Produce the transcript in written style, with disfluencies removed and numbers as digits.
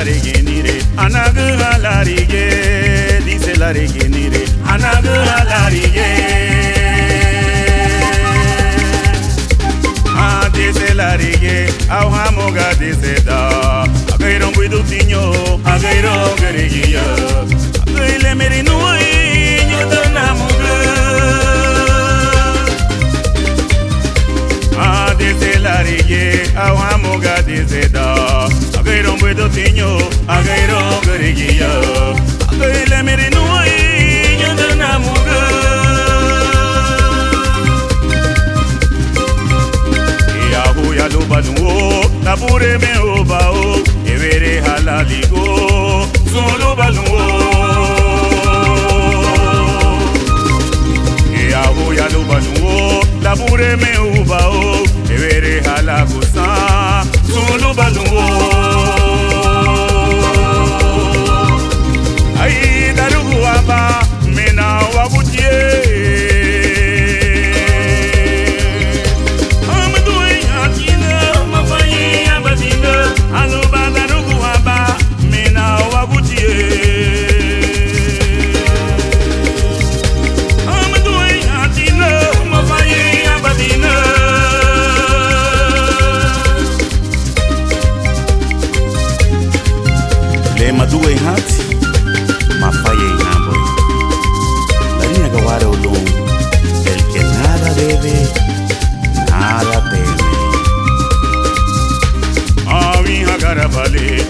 regenire, anaga la rige, dice la regenire, anaga la rige. Ah, dice la rige, au hamoga dice da, agairo buidu tinho, agairo geregia, agaile merinui, nyodo namuga. Ah, dice la rige, au hamoga dice da. Agairo buedo tinho, agairo geregia, agaile merinui, nyodo namuga. Yahu ya lo baluo, tabure me obao, evere halaligo, solo baluo. Yahu ya lo baluo, tabure me obao, evere halagusa, solo baluo. Ai darugu aba mena wabutie amdu yakina mafaye abadinga aluba darugu aba mena wabutie amdu yakina mafaye abadinga le madue hati mafaye inambo la niña gawara ulum el que nada debe nada teme avi hagarabale